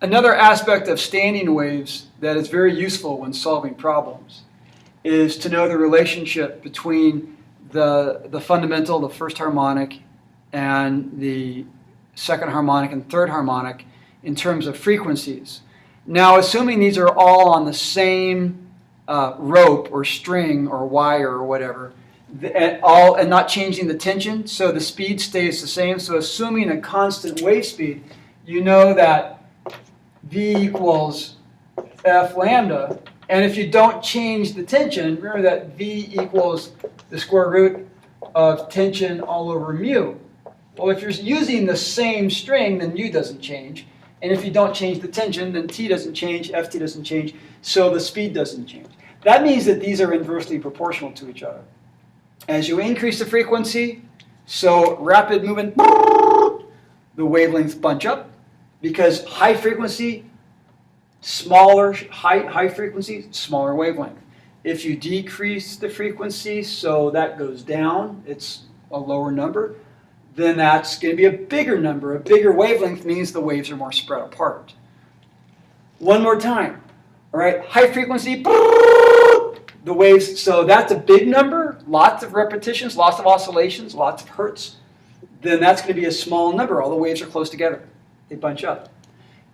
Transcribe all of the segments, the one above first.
Another aspect of standing waves that is very useful when solving problems is to know the relationship between the fundamental, the first harmonic, and the second harmonic and third harmonic in terms of frequencies. Now, assuming these are all on the same rope or string or wire or whatever, and not changing the tension, so the speed stays the same. So assuming a constant wave speed, you know that V equals F lambda. And if you don't change the tension, remember that V equals the square root of tension all over mu. Well, if you're using the same string, then mu doesn't change. And if you don't change the tension, then T doesn't change, Ft doesn't change, so the speed doesn't change. That means that these are inversely proportional to each other. As you increase the frequency, so rapid movement, the wavelengths bunch up, because high frequency, high frequency, smaller wavelength. If you decrease the frequency, so that goes down, it's a lower number, then that's going to be a bigger number. A bigger wavelength means the waves are more spread apart. One more time. All right, high frequency, the waves, so that's a big number, lots of repetitions, lots of oscillations, lots of hertz. Then that's going to be a small number. All the waves are close together. They bunch up.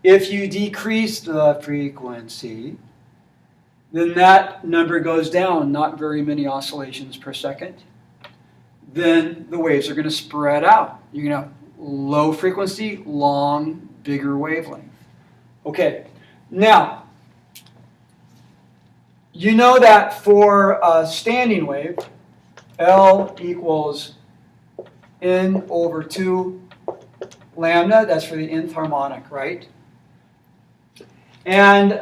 If you decrease the frequency, then that number goes down, not very many oscillations per second. Then the waves are going to spread out. You're going to have low frequency, long, bigger wavelength. Okay, now, you know that for a standing wave, L equals N over 2 lambda, that's for the nth harmonic, right? And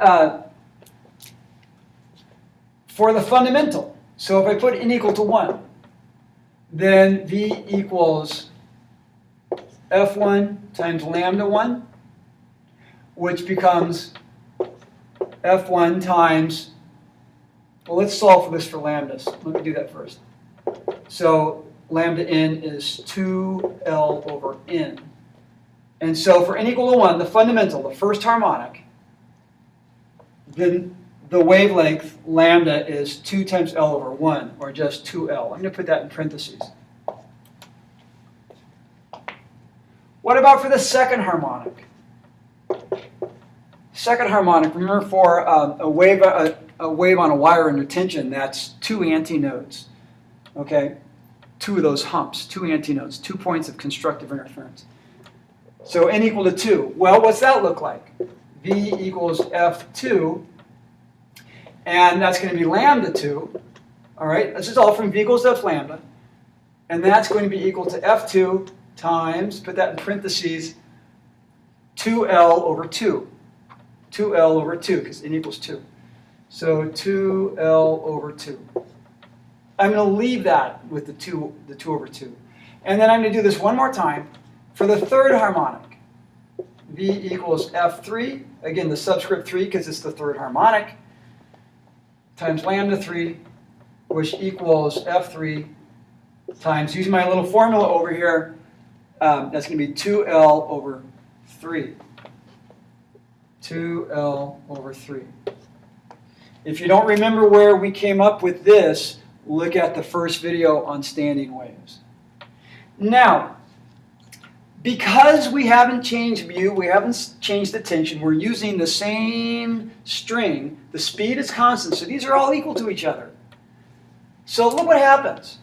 for the fundamental, so if I put n equal to 1, then V equals F1 times lambda 1, which becomes F1 times, well, let's solve for this for lambdas. Let me do that first. So lambda n is 2L over n. And so for n equal to 1, the fundamental, the first harmonic, then the wavelength lambda is 2 times L over 1, or just 2L. I'm going to put that in parentheses. What about for the second harmonic? Second harmonic, remember for a wave on a wire under tension, that's 2 antinodes. Okay? 2 of those humps, 2 antinodes, 2 points of constructive interference. So n equal to 2. Well, what's that look like? V equals F2, and that's going to be lambda 2. All right, this is all from V equals F lambda. And that's going to be equal to F2 times, put that in parentheses, 2L over 2. 2L over 2, because n equals 2. So 2L over 2. I'm going to leave that with the 2 over 2. And then I'm going to do this one more time for the third harmonic. V equals F3, again the subscript 3 because it's the third harmonic, times lambda 3, which equals F3 times, using my little formula over here, that's going to be 2L over 3. 2L over 3. If you don't remember where we came up with this, look at the first video on standing waves. Now, because we haven't changed mu, we haven't changed the tension, we're using the same string, the speed is constant, so these are all equal to each other. So look what happens.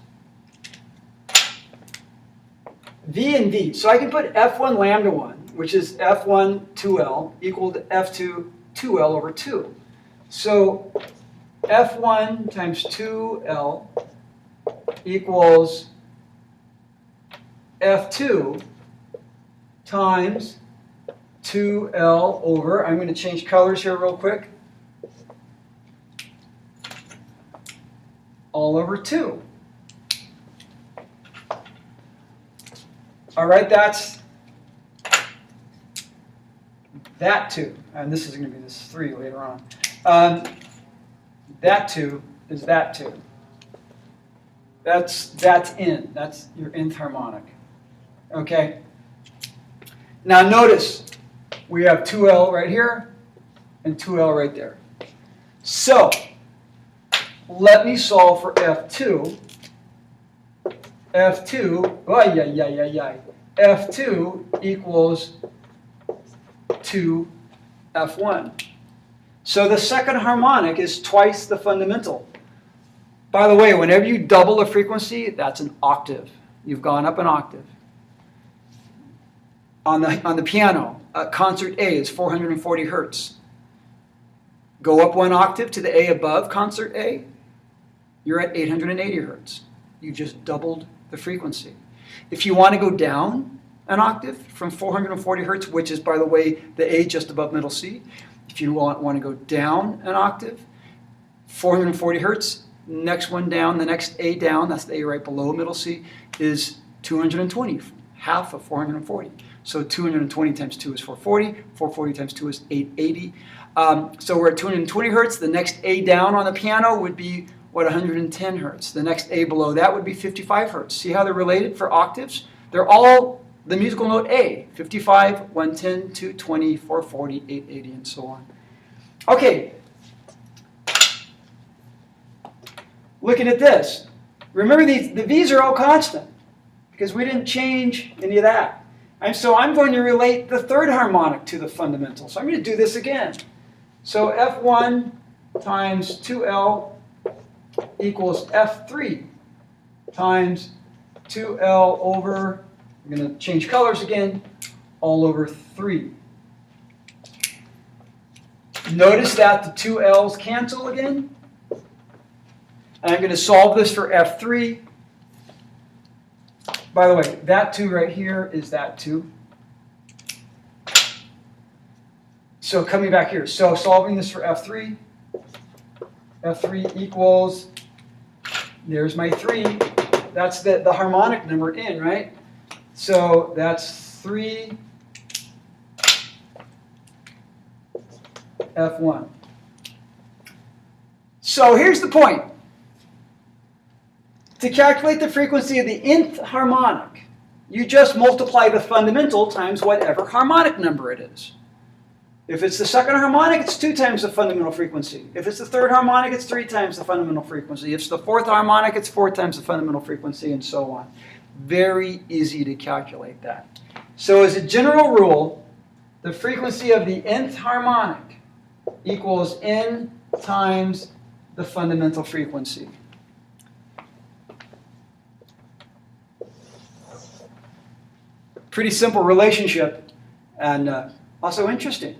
V and V. So I can put F1 lambda 1, which is F1 2L, equal to F2 2L over 2. So F1 times 2L equals F2 times 2L over, I'm going to change colors here real quick, all over 2. All right, that's that 2. And this is going to be this 3 later on. That 2 is that 2. That's n. That's your nth harmonic. Okay? Now notice, We have 2L right here and 2L right there. So let me solve for F2. F2 equals 2F1. So the second harmonic is twice the fundamental. By the way, whenever you double a frequency, that's an octave. You've gone up an octave. On the piano, concert A is 440 hertz. Go up one octave to the A above concert A, you're at 880 hertz. You just doubled the frequency. If you want to go down an octave from 440 hertz, which is, by the way, the A just above middle C, if you want to go down an octave, 440 hertz, next one down, the next A down, that's the A right below middle C, is 220, half of 440. So 220 times 2 is 440, 440 times 2 is 880. So we're at 220 hertz. The next A down on the piano would be, 110 hertz. The next A below that would be 55 hertz. See how they're related for octaves? They're all the musical note A, 55, 110, 220, 440, 880, and so on. Okay. Looking at this. Remember, the V's are all constant because we didn't change any of that. And so I'm going to relate the third harmonic to the fundamental. So I'm going to do this again. So F1 times 2L equals F3 times 2L over, I'm going to change colors again, all over 3. Notice that the 2 L's cancel again. And I'm going to solve this for F3. By the way, that 2 right here is that 2. So coming back here, so solving this for F3. F3 equals, there's my 3. That's the harmonic number in, right? So that's 3 F1. So here's the point. To calculate the frequency of the nth harmonic, you just multiply the fundamental times whatever harmonic number it is. If it's the second harmonic, it's 2 times the fundamental frequency. If it's the third harmonic, it's 3 times the fundamental frequency. If it's the fourth harmonic, it's 4 times the fundamental frequency, and so on. Very easy to calculate that. So as a general rule, the frequency of the nth harmonic equals n times the fundamental frequency. Pretty simple relationship, and also interesting.